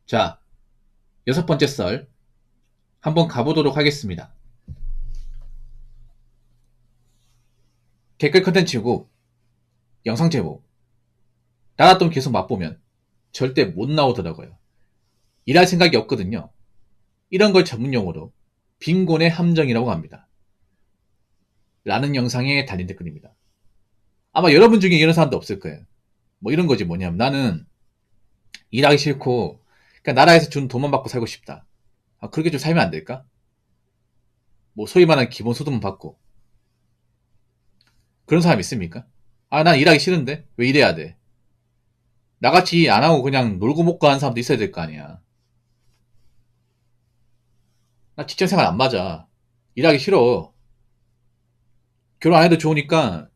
자, 6번째 썰 한번 가보도록 하겠습니다. 댓글 컨텐츠고 영상 제목 나라돈 계속 맛보면 절대 못 나오더라고요. 일할 생각이 없거든요. 이런 걸 전문용어로 빈곤의 함정이라고 합니다. 라는 영상에 달린 댓글입니다. 아마 여러분 중에 이런 사람도 없을 거예요. 뭐 이런 거지 뭐냐면 나는 일하기 싫고 그냥 나라에서 준 돈만 받고 살고 싶다. 그렇게 좀 살면 안 될까? 뭐 소위 말하는 기본소득만 받고 그런 사람 있습니까? 난 일하기 싫은데 왜 일해야 돼? 나같이 안 하고 그냥 놀고 먹고 하는 사람도 있어야 될 거 아니야. 나 직장생활 안 맞아. 일하기 싫어. 결혼 안 해도 좋으니까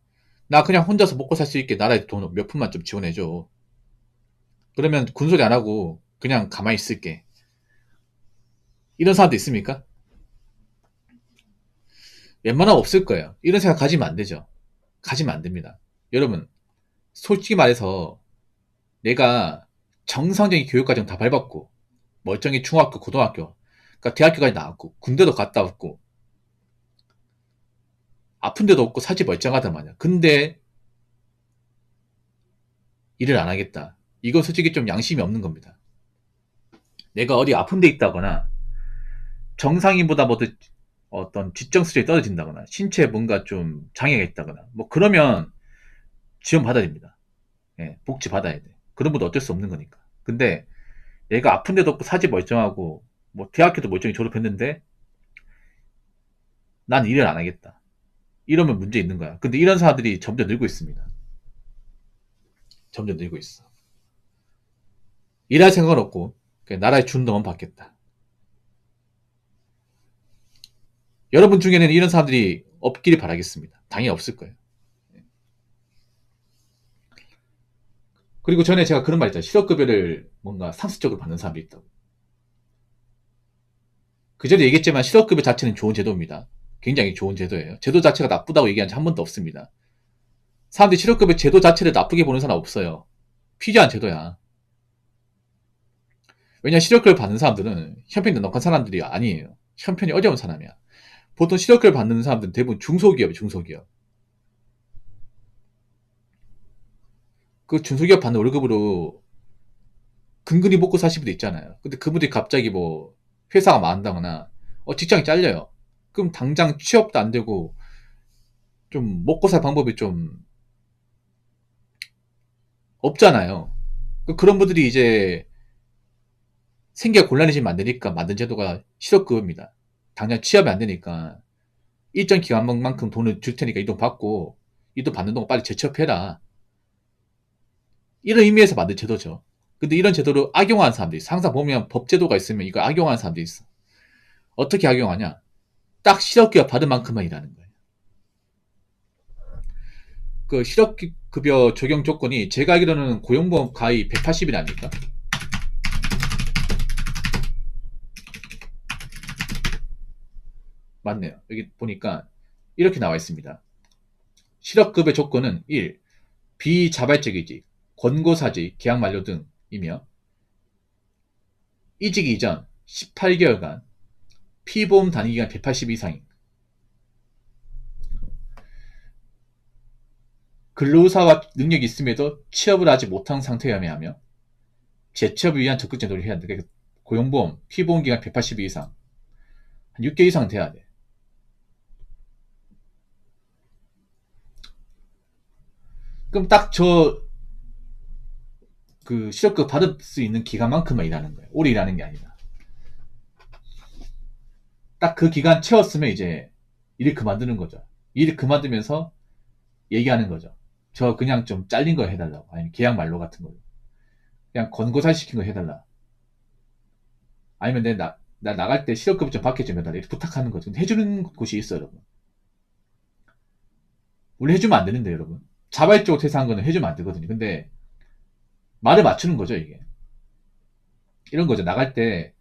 나 그냥 혼자서 먹고 살 수 있게 나라에 돈 몇 푼만 좀 지원해줘. 그러면 군소리 안 하고 그냥 가만히 있을게. 이런 사람도 있습니까? 웬만하면 없을 거예요. 이런 생각 가지면 안 되죠. 가지면 안 됩니다. 여러분, 솔직히 말해서 내가 정상적인 교육과정 다 밟았고 멀쩡히 중학교, 고등학교, 그러니까 대학교까지 나왔고 군대도 갔다 왔고 아픈 데도 없고 사지 멀쩡하단 말이야. 근데 일을 안 하겠다. 이건 솔직히 좀 양심이 없는 겁니다. 내가 어디 아픈 데 있다거나 정상인보다 뭐 어떤 지적 수준이 떨어진다거나 신체에 뭔가 좀 장애가 있다거나 뭐 그러면 지원 받아야 됩니다. 예, 복지 받아야 돼. 그런 분도 어쩔 수 없는 거니까. 근데 얘가 아픈 데도 없고 사지 멀쩡하고 뭐 대학교도 멀쩡히 졸업했는데 난 일을 안 하겠다. 이러면 문제 있는 거야. 근데 이런 사람들이 점점 늘고 있습니다. 점점 늘고 있어. 일할 생각은 없고 그냥 나라에 준 돈만 받겠다. 여러분 중에는 이런 사람들이 없기를 바라겠습니다. 당연히 없을 거예요. 그리고 전에 제가 그런 말 했잖아요. 실업급여를 뭔가 상습적으로 받는 사람도 있다고. 그 전에 얘기했지만 실업급여 자체는 좋은 제도입니다. 굉장히 좋은 제도예요. 제도 자체가 나쁘다고 얘기한 적 한 번도 없습니다. 사람들이 실업급여 제도 자체를 나쁘게 보는 사람 없어요. 피지한 제도야. 왜냐 실업급여 받는 사람들은 형편이 넉넉한 사람들이 아니에요. 형편이 어려운 사람이야. 보통 실업급여 받는 사람들은 대부분 중소기업이에요. 중소기업. 그 중소기업 받는 월급으로 근근히 먹고 사시는 분들 있잖아요. 근데 그분들이 갑자기 뭐 회사가 망한다거나 직장이 잘려요. 그럼 당장 취업도 안 되고 좀 먹고 살 방법이 좀 없잖아요. 그런 분들이 이제 생계 곤란해지면 안 되니까 만든 제도가 실업급여입니다. 당장 취업이 안 되니까 일정 기간만큼 돈을 줄 테니까 이 돈 받고 이 돈 받는 동안 빨리 재취업해라. 이런 의미에서 만든 제도죠. 근데 이런 제도를 악용하는 사람들이 있어. 항상 보면 법제도가 있으면 이걸 악용하는 사람들이 있어. 어떻게 악용하냐? 딱 실업급여 받은 만큼만 일하는 거예요. 그 실업급여 적용 조건이 제가 알기로는 고용보험 가입 180일 아닙니까? 맞네요. 여기 보니까 이렇게 나와 있습니다. 실업급여 조건은 1. 비자발적 이직, 권고사직, 계약 만료 등이며 이직 이전 18개월간 피보험 단위기간 180 이상인 근로사와 능력이 있음에도 취업을 하지 못한 상태여야 하며 재취업을 위한 적극제도를 해야 한다. 그러니까 고용보험, 피보험 기간 180일 이상 한 6개월 이상 돼야 돼. 그럼 딱 실업급 받을 수 있는 기간만큼만 일하는 거예요. 오래 일하는 게 아니라. 딱 그 기간 채웠으면 이제 일을 그만두는 거죠. 일을 그만두면서 얘기하는 거죠. 저 그냥 좀 잘린 거 해달라고. 아니면 계약 만료 같은 걸로. 그냥 권고살 시킨 거 해달라. 아니면 나 나갈 때 실업급 좀 받게 좀 해달라. 이렇게 부탁하는 거죠. 근데 해주는 곳이 있어요, 여러분. 원래 해주면 안 되는데, 여러분. 자발적으로 퇴사한 거는 해주면 안 되거든요. 근데 말을 맞추는 거죠, 이게. 이런 거죠. 나갈 텐데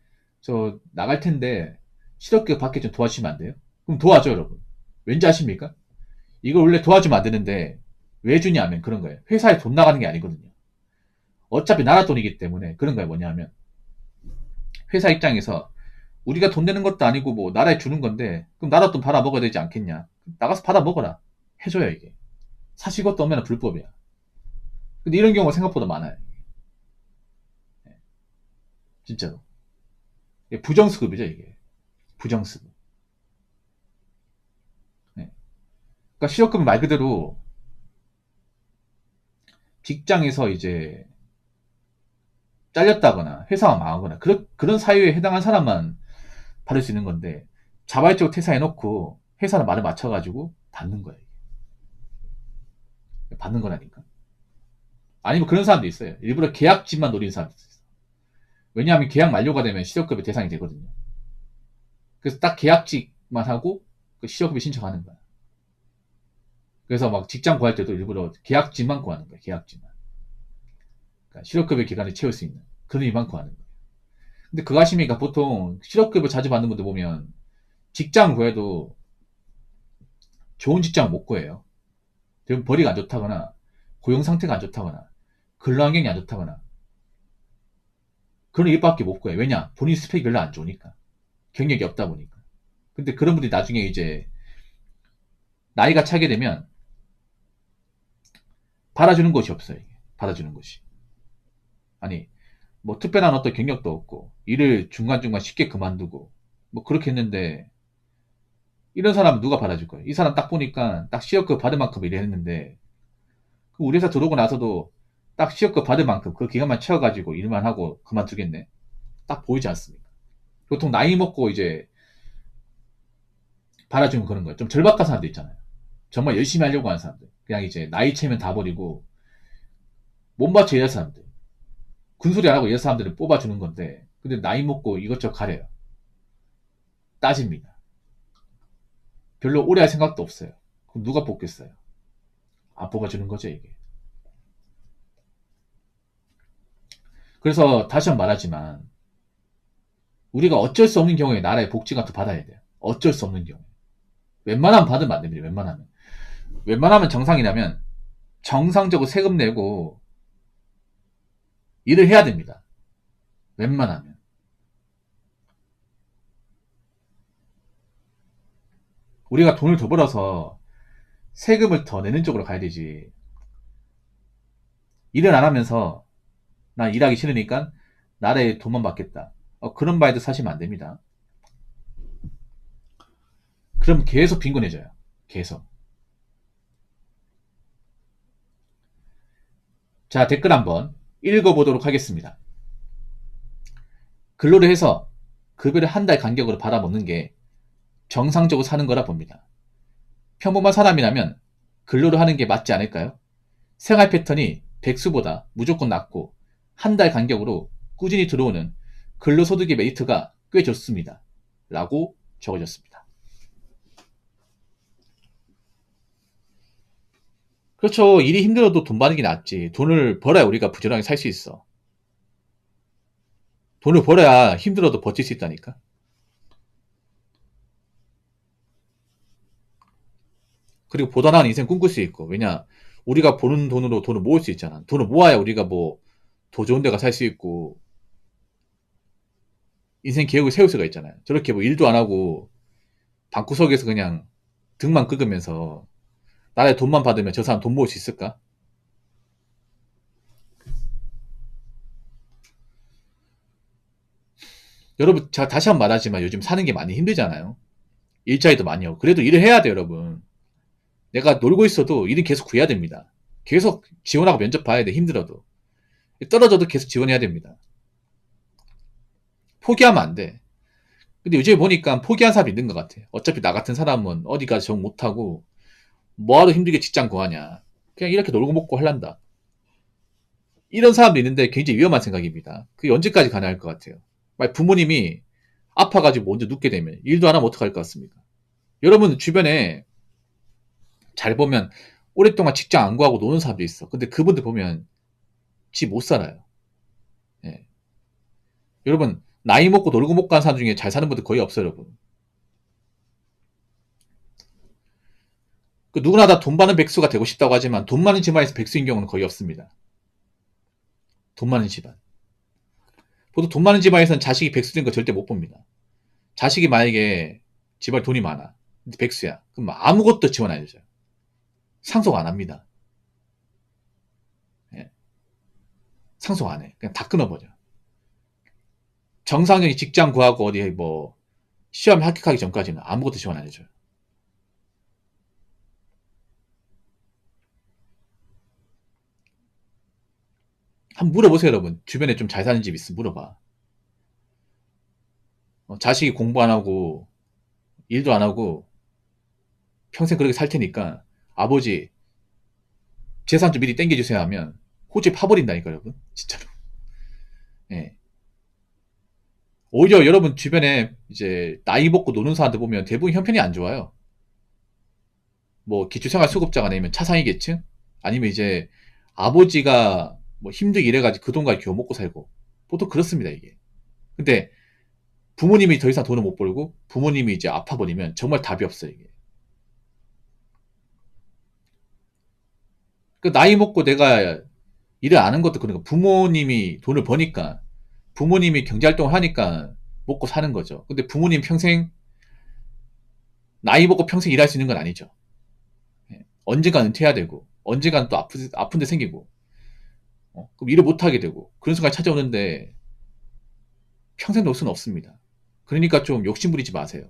실업급 받게 좀 도와주시면 안 돼요? 그럼 도와줘, 여러분. 왠지 아십니까? 이걸 원래 도와주면 안 되는데 왜 주냐면 그런 거예요. 회사에 돈 나가는 게 아니거든요. 어차피 나라 돈이기 때문에 그런 거예요. 뭐냐면 회사 입장에서 우리가 돈 내는 것도 아니고 뭐 나라에 주는 건데 그럼 나라 돈 받아 먹어야 되지 않겠냐. 나가서 받아 먹어라. 해줘야 이게. 사실 것도 없면 불법이야. 근데 이런 경우가 생각보다 많아요. 진짜로. 부정수급이죠 이게. 부정수급. 네. 그러니까 실업급은 말 그대로 직장에서 이제 잘렸다거나 회사가 망하거나 그런 사유에 해당한 사람만 받을 수 있는 건데 자발적으로 퇴사해놓고 회사는 말을 맞춰가지고 받는 거예요. 받는 거라니까. 아니면 그런 사람도 있어요. 일부러 계약직만 노리는 사람도 있어요. 왜냐하면 계약 만료가 되면 실업급여 대상이 되거든요. 그래서 딱 계약직만 하고 그 실업급여 신청하는 거야. 그래서 막 직장 구할 때도 일부러 계약직만 구하는 거야. 계약직만. 그러니까 실업급여 기간을 채울 수 있는 그런 일만 구하는 거예요. 근데 그거 하시니까 보통 실업급여 자주 받는 분들 보면 직장 구해도 좋은 직장 못 구해요. 벌이가 안 좋다거나 고용 상태가 안 좋다거나 근로환경이 안 좋다거나 그런 일밖에 못 구해요. 왜냐? 본인 스펙이 별로 안 좋으니까. 경력이 없다 보니까. 근데 그런 분들이 나중에 이제 나이가 차게 되면 받아주는 것이 없어요. 받아주는 것이. 아니 뭐 특별한 어떤 경력도 없고 일을 중간중간 쉽게 그만두고 뭐 그렇게 했는데 이런 사람은 누가 받아줄 거예요? 이 사람 딱 보니까 딱 실업급 받을 만큼 일을 했는데 우리 회사 들어오고 나서도 딱 실업급 받을 만큼 그 기간만 채워가지고 일만 하고 그만두겠네. 딱 보이지 않습니까? 보통 나이 먹고 이제 받아주면 그런 거예요. 좀 절박한 사람들 있잖아요. 정말 열심히 하려고 하는 사람들. 그냥 이제 나이 채면 다 버리고 못 받쳐 이런 사람들. 군소리 안 하고 이런 사람들을 뽑아주는 건데 근데 나이 먹고 이것저것 가려요. 따집니다. 별로 오래 할 생각도 없어요. 그럼 누가 뽑겠어요? 안 뽑아주는 거죠 이게. 그래서 다시 한번 말하지만 우리가 어쩔 수 없는 경우에 나라의 복지 같은 거 받아야 돼요. 어쩔 수 없는 경우에. 웬만하면 받으면 안 됩니다. 웬만하면 정상이라면 정상적으로 세금 내고 일을 해야 됩니다. 웬만하면. 우리가 돈을 더 벌어서 세금을 더 내는 쪽으로 가야 되지. 일을 안 하면서 나 일하기 싫으니까 나라에 돈만 받겠다. 그런 마인드 사시면 안 됩니다. 그럼 계속 빈곤해져요. 계속. 자, 댓글 한번 읽어보도록 하겠습니다. 근로를 해서 급여를 한 달 간격으로 받아먹는 게 정상적으로 사는 거라 봅니다. 평범한 사람이라면 근로를 하는 게 맞지 않을까요? 생활 패턴이 백수보다 무조건 낮고 한 달 간격으로 꾸준히 들어오는 근로소득의 메리트가 꽤 좋습니다. 라고 적어졌습니다. 그렇죠. 일이 힘들어도 돈 버는 게 낫지. 돈을 벌어야 우리가 부지런하게 살 수 있어. 돈을 벌어야 힘들어도 버틸 수 있다니까. 그리고 보다 나은 인생 꿈꿀 수 있고. 왜냐, 우리가 버는 돈으로 돈을 모을 수 있잖아. 돈을 모아야 우리가 뭐 더 좋은 데가 살 수 있고 인생 계획을 세울 수가 있잖아요. 저렇게 뭐 일도 안 하고 방구석에서 그냥 등만 긁으면서 나라에 돈만 받으면 저 사람 돈 모을 수 있을까? 여러분, 제가 다시 한번 말하지만 요즘 사는 게 많이 힘들잖아요. 일자리도 많이 하고. 그래도 일을 해야 돼요, 여러분. 내가 놀고 있어도 일은 계속 구해야 됩니다. 계속 지원하고 면접 봐야 돼, 힘들어도. 떨어져도 계속 지원해야 됩니다. 포기하면 안 돼. 근데 요즘에 보니까 포기한 사람이 있는 것 같아. 어차피 나 같은 사람은 어디 가서 정 못하고 뭐하러 힘들게 직장 구하냐. 그냥 이렇게 놀고 먹고 할란다. 이런 사람도 있는데 굉장히 위험한 생각입니다. 그게 언제까지 가능할 것 같아요. 만약 부모님이 아파가지고 먼저 눕게 되면 일도 안 하면 어떡할 것 같습니까? 여러분 주변에 잘 보면 오랫동안 직장 안 구하고 노는 사람도 있어. 근데 그분들 보면 지 못 살아요. 예. 여러분 나이 먹고 놀고 먹고 하는 사람 중에 잘 사는 분들 거의 없어요, 여러분. 누구나 다 돈 많은 백수가 되고 싶다고 하지만 돈 많은 집안에서 백수인 경우는 거의 없습니다. 돈 많은 집안. 보통 돈 많은 집안에서는 자식이 백수 된 거 절대 못 봅니다. 자식이 만약에 집안에 돈이 많아. 근데 백수야. 그럼 아무것도 지원 안 해줘요. 상속 안 합니다. 예. 상속 안 해. 그냥 다 끊어버려. 정상적인 직장 구하고 어디 뭐 시험 합격하기 전까지는 아무것도 지원 안 해줘요. 한번 물어보세요, 여러분. 주변에 좀 잘 사는 집 있으면 물어봐. 자식이 공부 안 하고 일도 안 하고 평생 그렇게 살 테니까 아버지 재산 좀 미리 땡겨주세요 하면 호주에 파버린다니까, 여러분. 진짜로. 예. 오히려 여러분 주변에 이제 나이 먹고 노는 사람들 보면 대부분 형편이 안 좋아요. 뭐 기초생활수급자가 아니면 차상위계층 아니면 이제 아버지가 뭐 힘들게 일해가지고 그 돈 가지고 겨우 먹고 살고 보통 그렇습니다 이게. 근데 부모님이 더 이상 돈을 못 벌고 부모님이 이제 아파버리면 정말 답이 없어요 이게. 그 나이 먹고 내가 일을 안 한 것도 그러니까 부모님이 돈을 버니까 부모님이 경제활동을 하니까 먹고 사는 거죠. 근데 부모님 평생 나이 먹고 평생 일할 수 있는 건 아니죠. 예. 언젠가 은퇴해야 되고 언젠가는 또 아픈 데 생기고 그럼 일을 못 하게 되고 그런 순간이 찾아오는데 평생 놀 수는 없습니다. 그러니까 좀 욕심 부리지 마세요.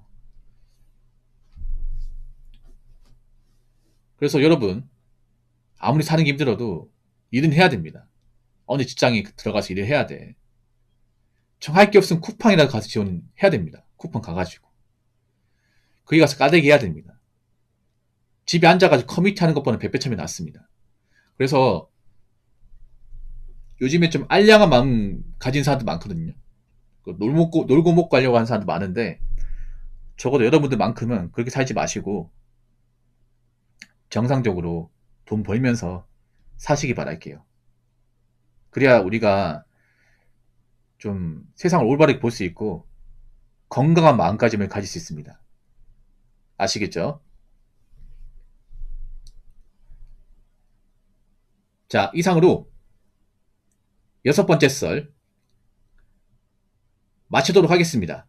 그래서 여러분 아무리 사는 게 힘들어도 일은 해야 됩니다. 어느 직장에 들어가서 일을 해야 돼. 정할 게 없으면 쿠팡이라도 가서 지원해야 됩니다. 쿠팡 가가지고. 거기 가서 까대기 해야 됩니다. 집에 앉아가지고 커뮤니티 하는 것보다는 백배 참이 낫습니다. 그래서 요즘에 좀 알량한 마음 가진 사람도 많거든요. 놀고 먹고 하려고 하는 사람도 많은데 적어도 여러분들만큼은 그렇게 살지 마시고 정상적으로 돈 벌면서 사시기 바랄게요. 그래야 우리가 좀 세상을 올바르게 볼 수 있고 건강한 마음가짐을 가질 수 있습니다. 아시겠죠? 자, 이상으로 6번째 썰 마치도록 하겠습니다.